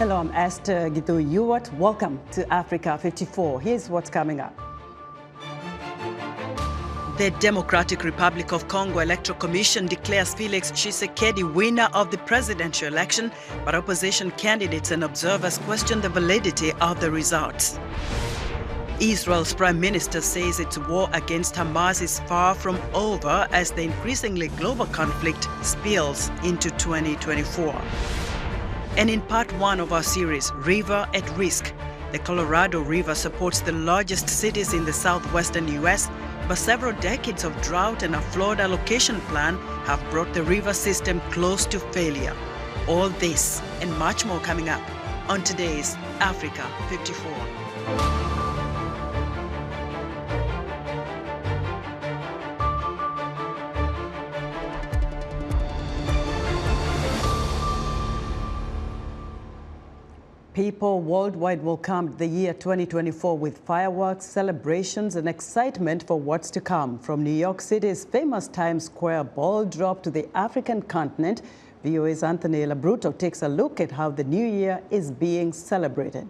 Hello, I'm Esther Gitu-Yuwat. Welcome to Africa 54. Here's what's coming up. The Democratic Republic of Congo Electoral Commission declares Felix Tshisekedi winner of the presidential election, but opposition candidates and observers question the validity of the results. Israel's prime minister says its war against Hamas is far from over as the increasingly global conflict spills into 2024. And in part one of our series, River at Risk, the Colorado River supports the largest cities in the southwestern U.S., but several decades of drought and a flawed allocation plan have brought the river system close to failure. All this and much more coming up on today's Africa 54. People worldwide welcomed the year 2024 with fireworks, celebrations, and excitement for what's to come. From New York City's famous Times Square ball drop to the African continent, VOA's Anthony Labruto takes a look at how the new year is being celebrated.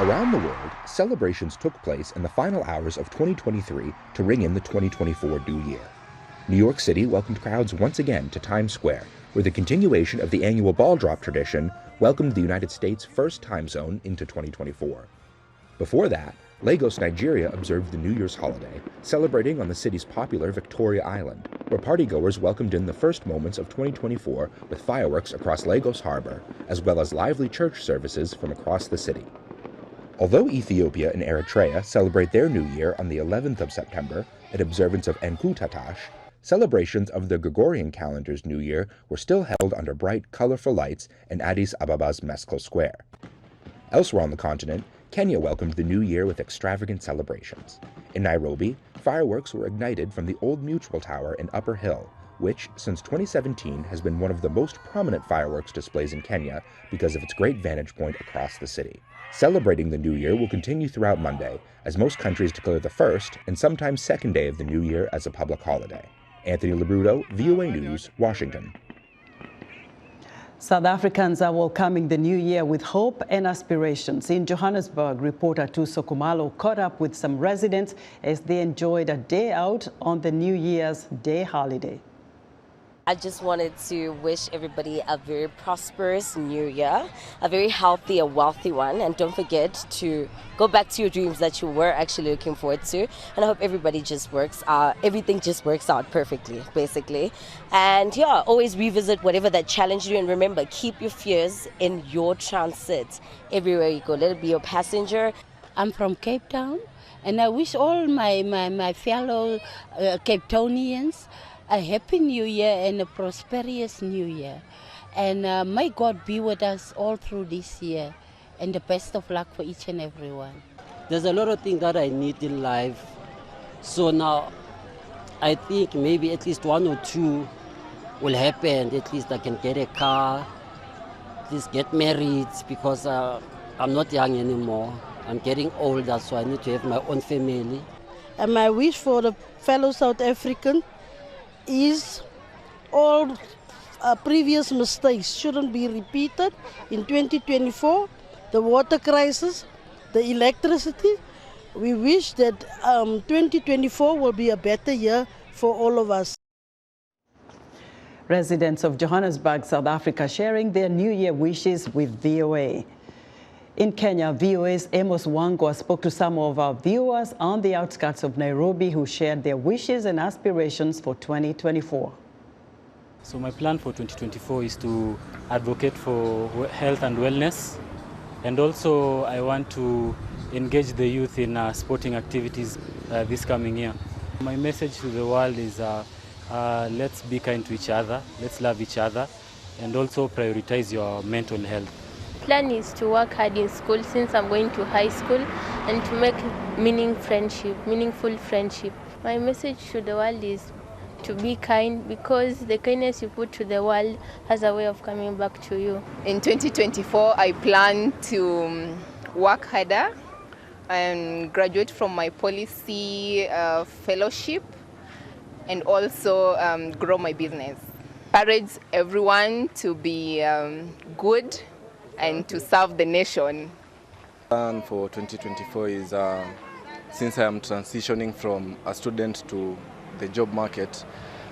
Around the world, celebrations took place in the final hours of 2023 to ring in the 2024 new year. New York City welcomed crowds once again to Times Square, where the continuation of the annual ball drop tradition welcomed the United States' first time zone into 2024. Before that, Lagos, Nigeria observed the New Year's holiday, celebrating on the city's popular Victoria Island, where partygoers welcomed in the first moments of 2024 with fireworks across Lagos Harbor, as well as lively church services from across the city. Although Ethiopia and Eritrea celebrate their New Year on the 11th of September in observance of Enku-Tatash, celebrations of the Gregorian calendar's New Year were still held under bright, colorful lights in Addis Ababa's Meskel Square. Elsewhere on the continent, Kenya welcomed the New Year with extravagant celebrations. In Nairobi, fireworks were ignited from the Old Mutual Tower in Upper Hill, which, since 2017, has been one of the most prominent fireworks displays in Kenya because of its great vantage point across the city. Celebrating the New Year will continue throughout Monday, as most countries declare the first and sometimes second day of the New Year as a public holiday. Anthony Labruto, VOA News, Washington. South Africans are welcoming the new year with hope and aspirations. In Johannesburg, reporter Tuso Kumalo caught up with some residents as they enjoyed a day out on the New Year's Day holiday. I just wanted to wish everybody a very prosperous new year, a very healthy and wealthy one. And don't forget to go back to your dreams that you were actually looking forward to. And I hope everybody just everything just works out perfectly, basically. And yeah, always revisit whatever that challenged you. And remember, keep your fears in your transit everywhere you go. Let it be your passenger. I'm from Cape Town, and I wish all my fellow Cape Townians a happy new year and a prosperous new year. And may God be with us all through this year, and the best of luck for each and everyone. There's a lot of things that I need in life. So now I think maybe at least one or two will happen. At least I can get a car, at least get married, because I'm not young anymore. I'm getting older, so I need to have my own family. And my wish for the fellow South African is all previous mistakes shouldn't be repeated in 2024. The water crisis, the electricity. We wish that 2024 will be a better year for all of us. Residents of Johannesburg, South Africa, sharing their New Year wishes with VOA. In Kenya, VOA's Amos Wangwa spoke to some of our viewers on the outskirts of Nairobi who shared their wishes and aspirations for 2024. So my plan for 2024 is to advocate for health and wellness, and also I want to engage the youth in sporting activities this coming year. My message to the world is let's be kind to each other, let's love each other, and also prioritize your mental health. Plan is to work hard in school since I'm going to high school, and to make meaningful friendship. My message to the world is to be kind, because the kindness you put to the world has a way of coming back to you. In 2024, I plan to work harder and graduate from my policy fellowship and also grow my business. Encourage everyone to be good and to serve the nation. Plan for 2024 is, since I am transitioning from a student to the job market,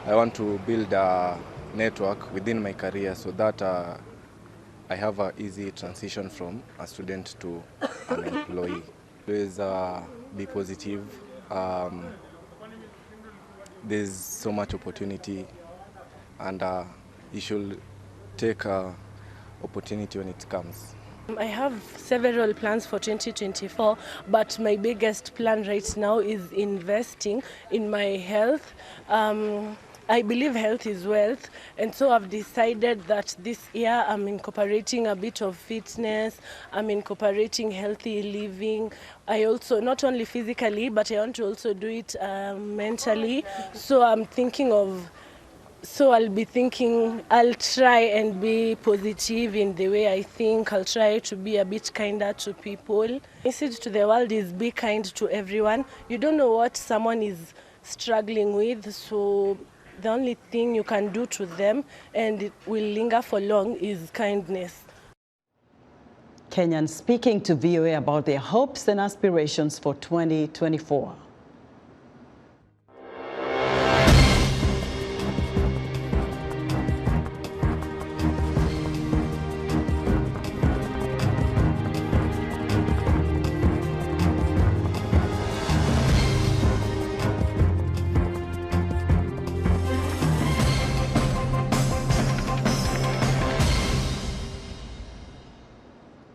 I want to build a network within my career so that I have an easy transition from a student to an employee. Please be positive. There's so much opportunity, and you should take opportunity when it comes. I have several plans for 2024, but my biggest plan right now is investing in my health. I believe health is wealth, and so I've decided that this year I'm incorporating a bit of fitness, I'm incorporating healthy living. I also, not only physically, but I want to also do it mentally. So I'll be thinking, I'll try and be positive in the way I think. I'll try to be a bit kinder to people. The message to the world is be kind to everyone. You don't know what someone is struggling with, so the only thing you can do to them, and it will linger for long, is kindness. Kenyans speaking to VOA about their hopes and aspirations for 2024.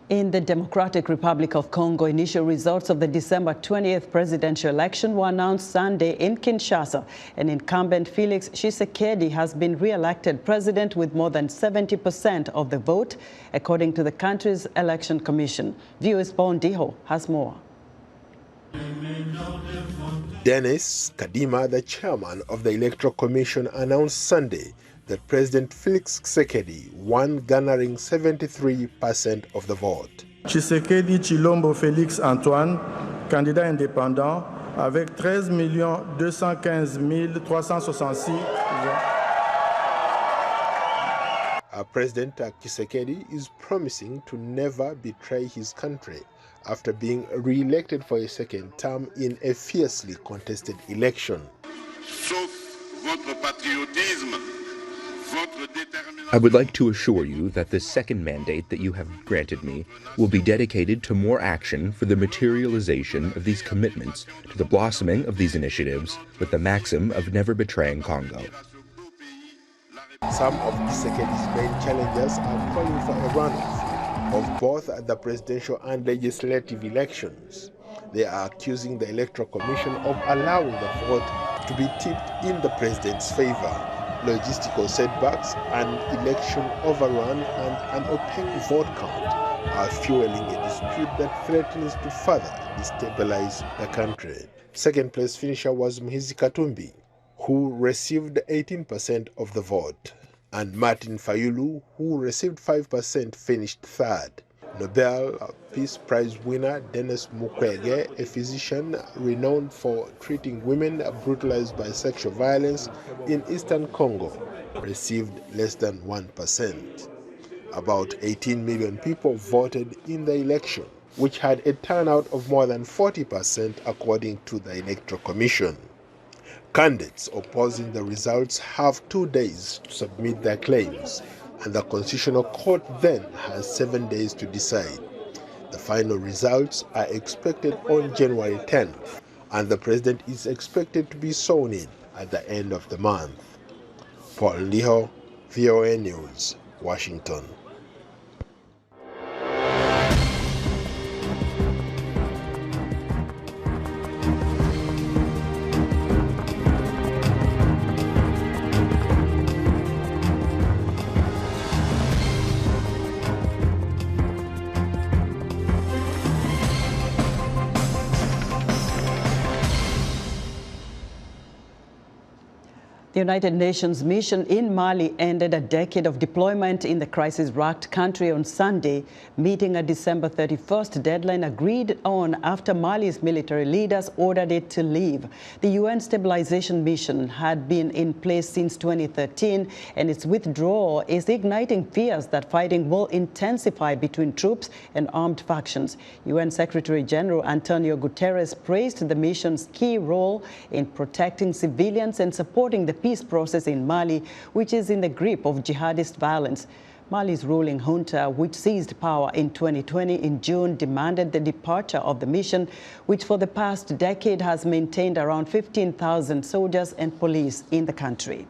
In the Democratic Republic of Congo, initial results of the December 20th presidential election were announced Sunday in Kinshasa. An incumbent, Felix Tshisekedi, has been re-elected president with more than 70% of the vote, according to the country's election commission. VOA's Paul Ndiho has more. Dennis Kadima, the chairman of the Electoral Commission, announced Sunday that President Felix Tshisekedi won, garnering 73% of the vote. Tshisekedi Chilombo Félix Antoine, candidat indépendant, avec 13 215 366 voix. President Tshisekedi is promising to never betray his country after being re-elected for a second term in a fiercely contested election. Sauf votre patriotisme. I would like to assure you that this second mandate that you have granted me will be dedicated to more action for the materialization of these commitments, to the blossoming of these initiatives, with the maxim of never betraying Congo. Some of Tshisekedi's main challengers are calling for a runoff of both the presidential and legislative elections. They are accusing the Electoral Commission of allowing the vote to be tipped in the president's favor. Logistical setbacks, an election overrun, and an opaque vote count are fueling a dispute that threatens to further destabilize the country. Second place finisher was Muhizi Katumbi, who received 18% of the vote, and Martin Fayulu, who received 5%, finished third. Nobel Peace Prize winner Denis Mukwege, a physician renowned for treating women brutalized by sexual violence in eastern Congo, received less than 1%. About 18 million people voted in the election, which had a turnout of more than 40% according to the Electoral Commission. Candidates opposing the results have 2 days to submit their claims, and the Constitutional Court then has 7 days to decide. The final results are expected on January 10th, and the president is expected to be sworn in at the end of the month. Paul Ndiho, VOA News, Washington. The United Nations mission in Mali ended a decade of deployment in the crisis-racked country on Sunday, meeting a December 31st deadline agreed on after Mali's military leaders ordered it to leave. The UN stabilization mission had been in place since 2013, and its withdrawal is igniting fears that fighting will intensify between troops and armed factions. UN Secretary General Antonio Guterres praised the mission's key role in protecting civilians and supporting the peace process in Mali, which is in the grip of jihadist violence. Mali's ruling junta, which seized power in 2020 in June, demanded the departure of the mission, which for the past decade has maintained around 15,000 soldiers and police in the country.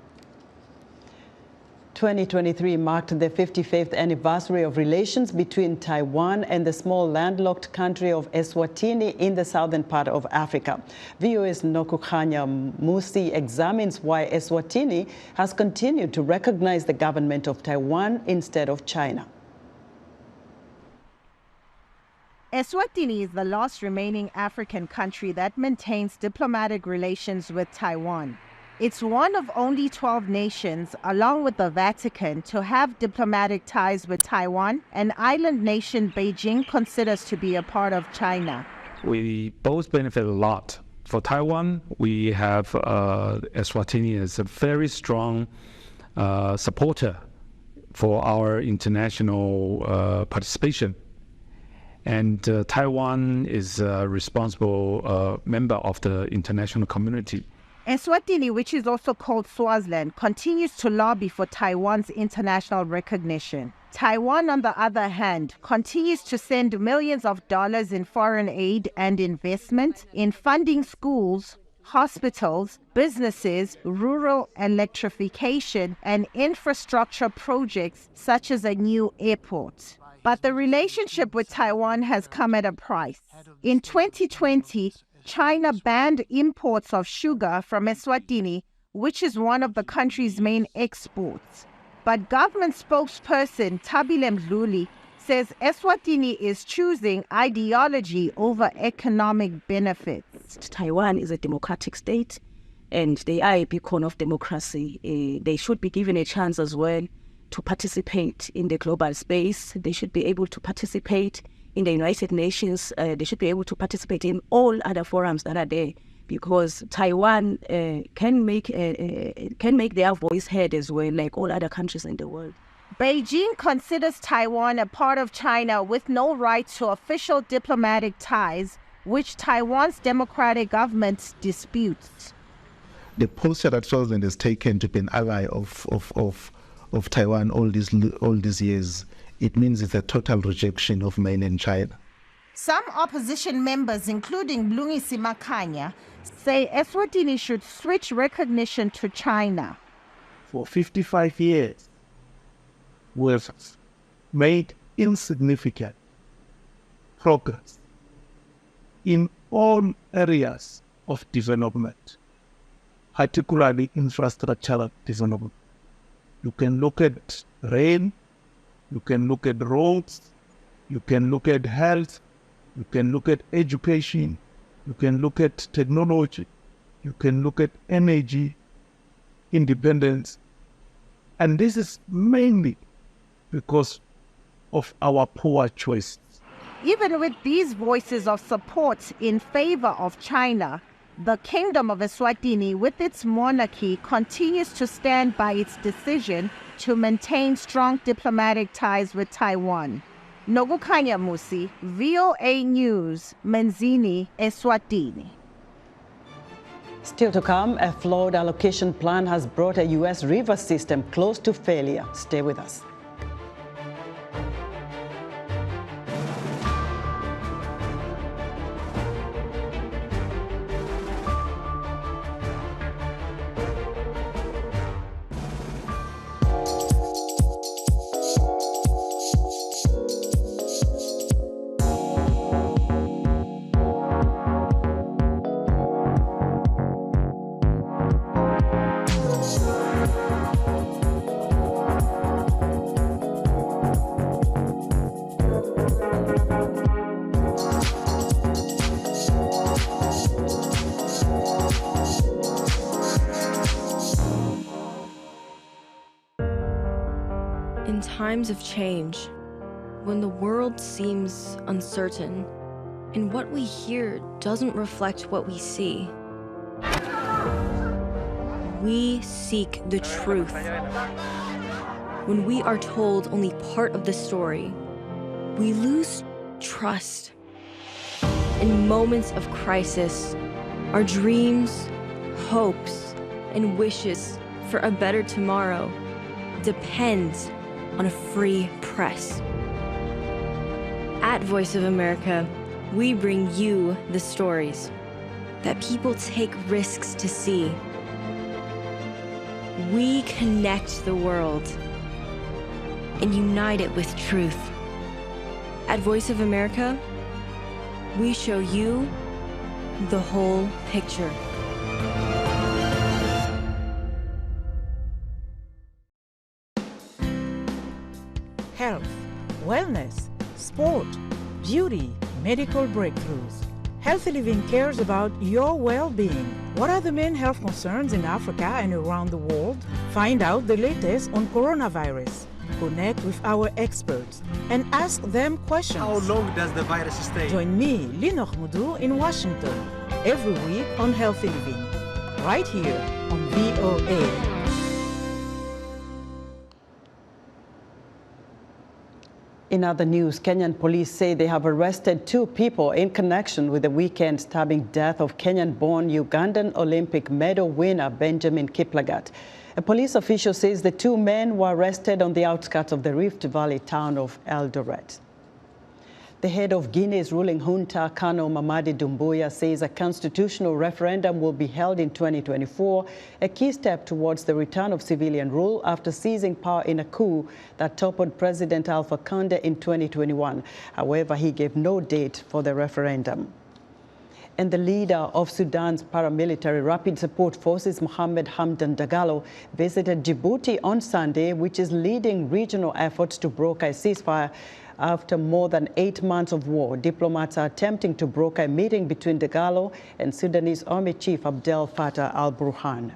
2023 marked the 55th anniversary of relations between Taiwan and the small landlocked country of Eswatini in the southern part of Africa. VOA's Nokukanya Musi examines why Eswatini has continued to recognize the government of Taiwan instead of China. Eswatini is the last remaining African country that maintains diplomatic relations with Taiwan. It's one of only 12 nations, along with the Vatican, to have diplomatic ties with Taiwan, an island nation Beijing considers to be a part of China. We both benefit a lot. For Taiwan, we have Eswatini as a very strong supporter for our international participation. And Taiwan is a responsible member of the international community. Eswatini, which is also called Swaziland, continues to lobby for Taiwan's international recognition. Taiwan, on the other hand, continues to send millions of dollars in foreign aid and investment in funding schools, hospitals, businesses, rural electrification, and infrastructure projects such as a new airport. But the relationship with Taiwan has come at a price. In 2020, China banned imports of sugar from Eswatini, which is one of the country's main exports. But government spokesperson Tabile Mdluli says Eswatini is choosing ideology over economic benefits. Taiwan is a democratic state, and they are a beacon of democracy. They should be given a chance as well to participate in the global space. They should be able to participate in the United Nations. They should be able to participate in all other forums that are there, because Taiwan can make their voice heard as well, like all other countries in the world. Beijing considers Taiwan a part of China with no right to official diplomatic ties, which Taiwan's democratic government disputes. The posture that Swaziland has taken to be an ally of Taiwan all these years, it means it's a total rejection of mainland China. Some opposition members, including Mlungisi Makanya, say Eswatini should switch recognition to China. For 55 years, we've made insignificant progress in all areas of development, particularly infrastructural development. You can look at rail, you can look at roads, you can look at health, you can look at education, you can look at technology, you can look at energy independence. And this is mainly because of our poor choices. Even with these voices of support in favor of China, the Kingdom of Eswatini, with its monarchy, continues to stand by its decision to maintain strong diplomatic ties with Taiwan. Nokukanya Musi, VOA News, Menzini, Eswatini. Still to come, a flawed allocation plan has brought a U.S. river system close to failure. Stay with us. times of change, when the world seems uncertain, and what we hear doesn't reflect what we see, we seek the truth. When we are told only part of the story, we lose trust. In moments of crisis, our dreams, hopes, and wishes for a better tomorrow depends on a free press. At Voice of America, we bring you the stories that people take risks to see. We connect the world and unite it with truth. At Voice of America, we show you the whole picture. Health, wellness, sport, beauty, medical breakthroughs. Healthy Living cares about your well-being. What are the main health concerns in Africa and around the world? Find out the latest on coronavirus. Connect with our experts and ask them questions. How long does the virus stay? Join me, Lino Khmoudou, in Washington, every week on Healthy Living, right here on VOA. In other news, Kenyan police say they have arrested 2 people in connection with the weekend stabbing death of Kenyan-born Ugandan Olympic medal winner Benjamin Kiplagat. A police official says the 2 men were arrested on the outskirts of the Rift Valley town of Eldoret. The head of Guinea's ruling junta, Kano Mamadi Doumbouya, says a constitutional referendum will be held in 2024, a key step towards the return of civilian rule after seizing power in a coup that toppled President Alpha Conde in 2021. However, he gave no date for the referendum. And the leader of Sudan's paramilitary Rapid Support Forces, Mohamed Hamdan Dagalo, visited Djibouti on Sunday, which is leading regional efforts to broker a ceasefire. After more than 8 months of war, diplomats are attempting to broker a meeting between Dagalo and Sudanese Army Chief Abdel Fattah al-Burhan.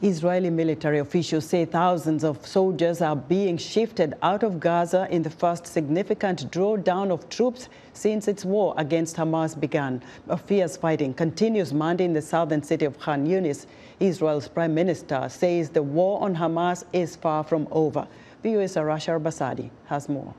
Israeli military officials say thousands of soldiers are being shifted out of Gaza in the first significant drawdown of troops since its war against Hamas began. A fierce fighting continues Monday in the southern city of Khan Yunis. Israel's prime minister says the war on Hamas is far from over. VOA's Arash Arbasadi has more.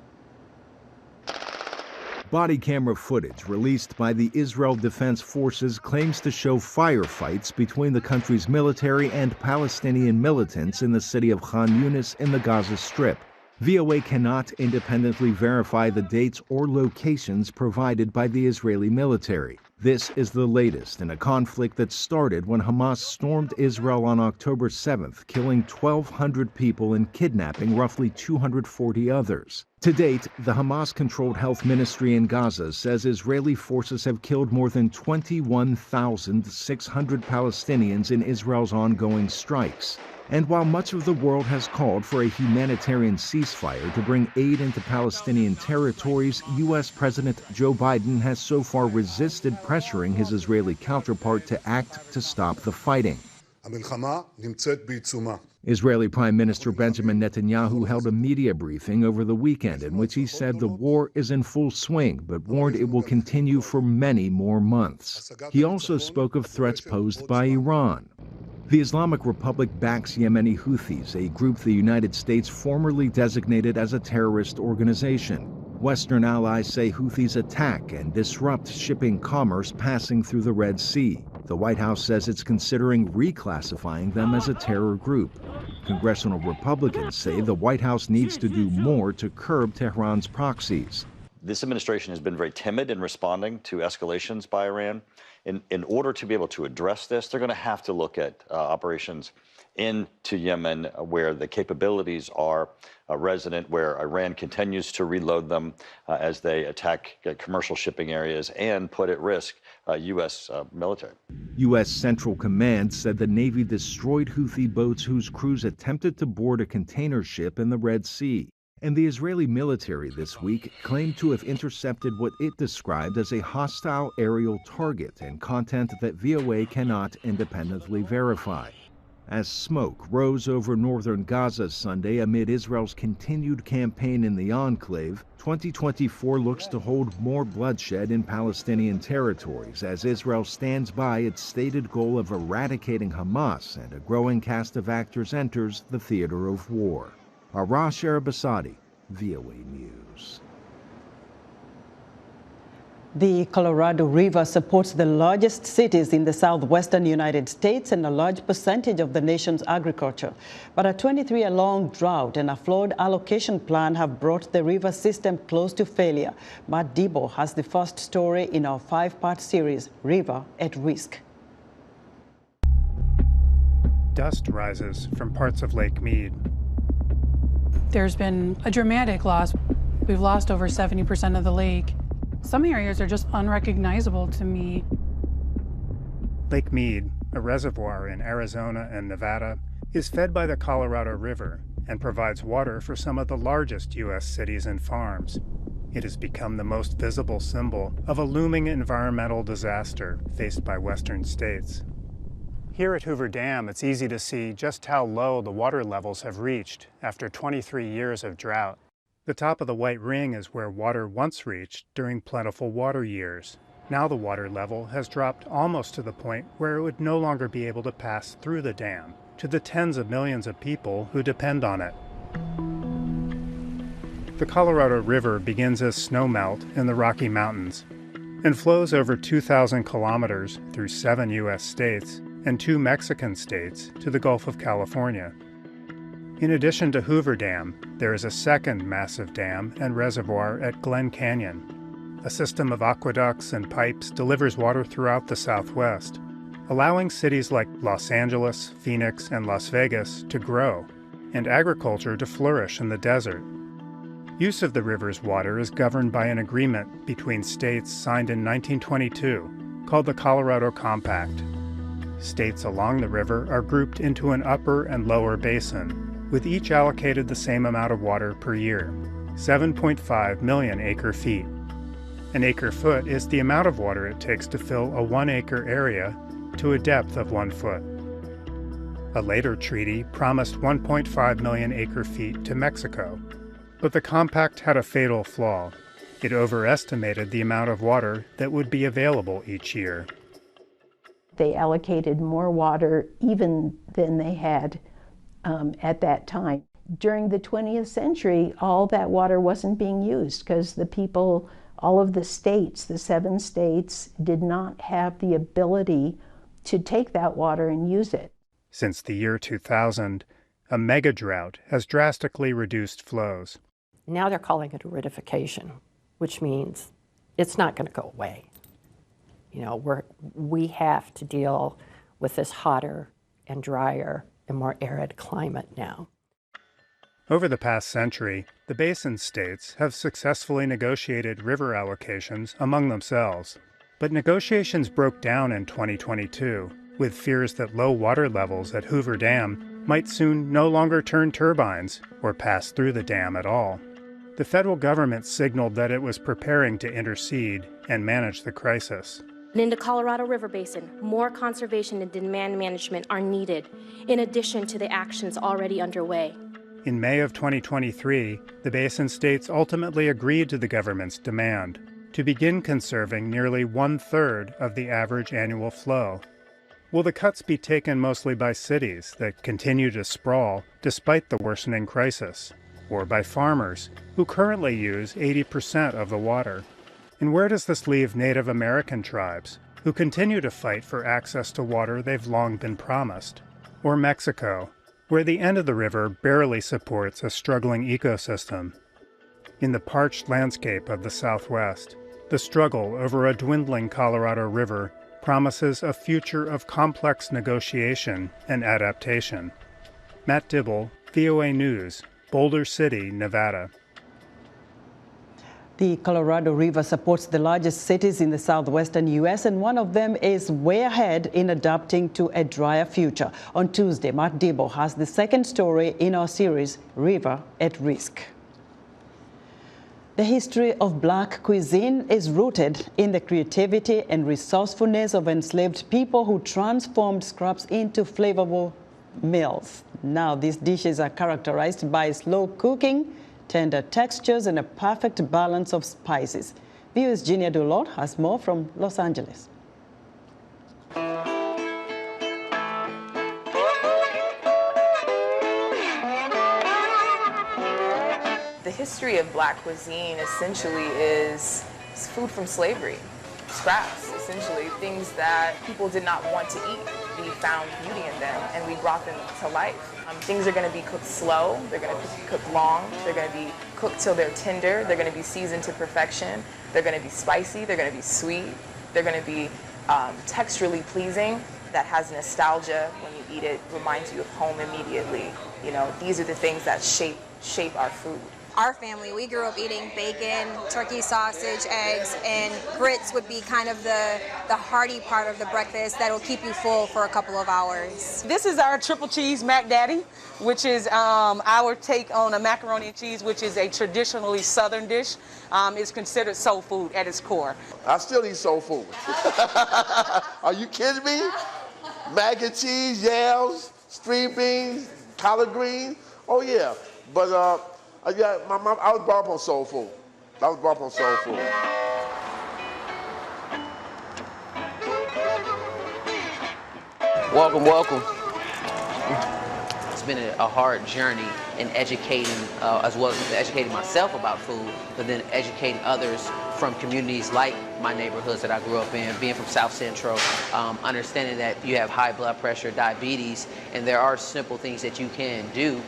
Body camera footage released by the Israel Defense Forces claims to show firefights between the country's military and Palestinian militants in the city of Khan Yunis in the Gaza Strip. VOA cannot independently verify the dates or locations provided by the Israeli military. This is the latest in a conflict that started when Hamas stormed Israel on October 7th, killing 1,200 people and kidnapping roughly 240 others. To date, the Hamas-controlled health ministry in Gaza says Israeli forces have killed more than 21,600 Palestinians in Israel's ongoing strikes. And while much of the world has called for a humanitarian ceasefire to bring aid into Palestinian territories, U.S. President Joe Biden has so far resisted pressuring his Israeli counterpart to act to stop the fighting. Israeli Prime Minister Benjamin Netanyahu held a media briefing over the weekend in which he said the war is in full swing, but warned it will continue for many more months. He also spoke of threats posed by Iran. The Islamic Republic backs Yemeni Houthis, a group the United States formerly designated as a terrorist organization. Western allies say Houthis attack and disrupt shipping commerce passing through the Red Sea. The White House says it's considering reclassifying them as a terror group. Congressional Republicans say the White House needs to do more to curb Tehran's proxies. This administration has been very timid in responding to escalations by Iran. In order to be able to address this, they're going to have to look at operations into Yemen where the capabilities are resident, where Iran continues to reload them as they attack commercial shipping areas and put at risk U.S. military. U.S. Central Command said the Navy destroyed Houthi boats whose crews attempted to board a container ship in the Red Sea. And the Israeli military this week claimed to have intercepted what it described as a hostile aerial target and content that VOA cannot independently verify. As smoke rose over northern Gaza Sunday amid Israel's continued campaign in the enclave, 2024 looks to hold more bloodshed in Palestinian territories as Israel stands by its stated goal of eradicating Hamas and a growing cast of actors enters the theater of war. Arash Arabasadi, VOA News. The Colorado River supports the largest cities in the southwestern United States and a large percentage of the nation's agriculture. But a 23-year-long drought and a flawed allocation plan have brought the river system close to failure. Matt Debo has the first story in our 5-part series, River at Risk. Dust rises from parts of Lake Mead. There's been a dramatic loss. We've lost over 70% of the lake. Some areas are just unrecognizable to me. Lake Mead, a reservoir in Arizona and Nevada, is fed by the Colorado River and provides water for some of the largest U.S. cities and farms. It has become the most visible symbol of a looming environmental disaster faced by western states. Here at Hoover Dam, it's easy to see just how low the water levels have reached after 23 years of drought. The top of the white ring is where water once reached during plentiful water years. Now the water level has dropped almost to the point where it would no longer be able to pass through the dam to the tens of millions of people who depend on it. The Colorado River begins as snowmelt in the Rocky Mountains and flows over 2,000 kilometers through 7 U.S. states and 2 Mexican states to the Gulf of California. In addition to Hoover Dam, there is a second massive dam and reservoir at Glen Canyon. A system of aqueducts and pipes delivers water throughout the Southwest, allowing cities like Los Angeles, Phoenix, and Las Vegas to grow, and agriculture to flourish in the desert. Use of the river's water is governed by an agreement between states signed in 1922 called the Colorado Compact. States along the river are grouped into an upper and lower basin, with each allocated the same amount of water per year, 7.5 million acre-feet. An acre-foot is the amount of water it takes to fill a 1-acre area to a depth of 1 foot. A later treaty promised 1.5 million acre-feet to Mexico, but the compact had a fatal flaw. It overestimated the amount of water that would be available each year. They allocated more water even than they had at that time. During the 20th century, all that water wasn't being used because the people, all of the states, the 7 states, did not have the ability to take that water and use it. Since the year 2000, a mega drought has drastically reduced flows. Now they're calling it aridification, which means it's not going to go away. You know, we have to deal with this hotter and drier and more arid climate now. Over the past century, the basin states have successfully negotiated river allocations among themselves. But negotiations broke down in 2022, with fears that low water levels at Hoover Dam might soon no longer turn turbines or pass through the dam at all. The federal government signaled that it was preparing to intercede and manage the crisis. In the Colorado River Basin, more conservation and demand management are needed, in addition to the actions already underway. In May of 2023, the basin states ultimately agreed to the government's demand to begin conserving nearly 1/3 of the average annual flow. Will the cuts be taken mostly by cities that continue to sprawl despite the worsening crisis, or by farmers who currently use 80% of the water? And where does this leave Native American tribes, who continue to fight for access to water they've long been promised? Or Mexico, where the end of the river barely supports a struggling ecosystem? In the parched landscape of the Southwest, the struggle over a dwindling Colorado River promises a future of complex negotiation and adaptation. Matt Dibble, VOA News, Boulder City, Nevada. The Colorado River supports the largest cities in the southwestern U.S., and one of them is way ahead in adapting to a drier future. On Tuesday, Matt Debo has the second story in our series, River at Risk. The history of Black cuisine is rooted in the creativity and resourcefulness of enslaved people who transformed scraps into flavorful meals. Now, these dishes are characterized by slow cooking, tender textures, and a perfect balance of spices. VOA's Genia Dulot has more from Los Angeles. The history of Black cuisine essentially is food from slavery, scraps, essentially, things that people did not want to eat. We found beauty in them and we brought them to life. Things are going to be cooked slow, they're going to be cooked long, they're going to be cooked till they're tender, they're going to be seasoned to perfection, they're going to be spicy, they're going to be sweet, they're going to be texturally pleasing. That has nostalgia. When you eat it, reminds you of home immediately. You know, these are the things that shape our food. Our family, we grew up eating bacon, turkey sausage, eggs, and grits would be kind of the hearty part of the breakfast that'll keep you full for a couple of hours. This is our triple cheese mac daddy, which is our take on a macaroni and cheese, which is a traditionally Southern dish. It's considered soul food at its core. I still eat soul food. Are you kidding me? Mac and cheese, yams, string beans, collard greens. Oh yeah, but yeah, my mom, I was brought up on soul food. I was brought up on soul food. Welcome, welcome. It's been a hard journey in educating, as well as educating myself about food, but then educating others from communities like my neighborhoods that I grew up in, being from South Central, understanding that you have high blood pressure, diabetes, and there are simple things that you can do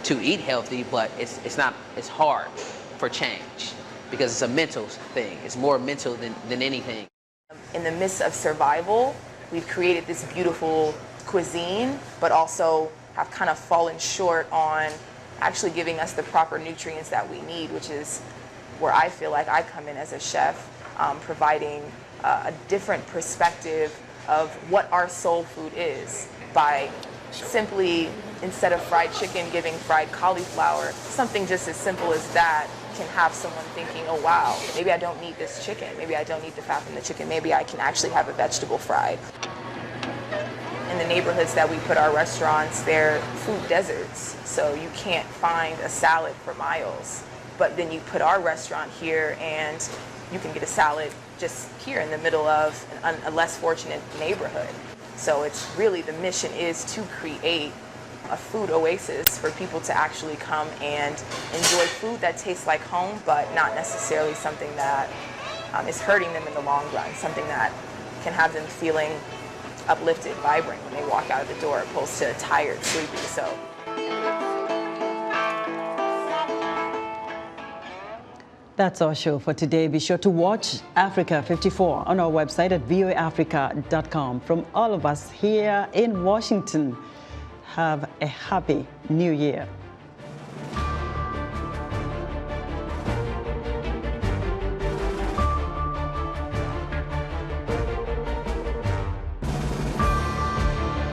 to eat healthy, but it's hard for change because it's a mental thing. It's more mental than anything. In the midst of survival, we've created this beautiful cuisine, but also have kind of fallen short on actually giving us the proper nutrients that we need, which is where I feel like I come in as a chef, providing a different perspective of what our soul food is by simply, instead of fried chicken, giving fried cauliflower. Something just as simple as that can have someone thinking, oh wow, maybe I don't need this chicken, maybe I don't need the fat from the chicken, maybe I can actually have a vegetable fried. In the neighborhoods that we put our restaurants, they're food deserts, so you can't find a salad for miles. But then you put our restaurant here and you can get a salad just here in the middle of a less fortunate neighborhood. So it's really, the mission is to create a food oasis for people to actually come and enjoy food that tastes like home, but not necessarily something that is hurting them in the long run, something that can have them feeling uplifted, vibrant when they walk out of the door, opposed to tired, sleepy. So. That's our show for today. Be sure to watch Africa 54 on our website at voaafrica.com. From all of us here in Washington, have a happy new year.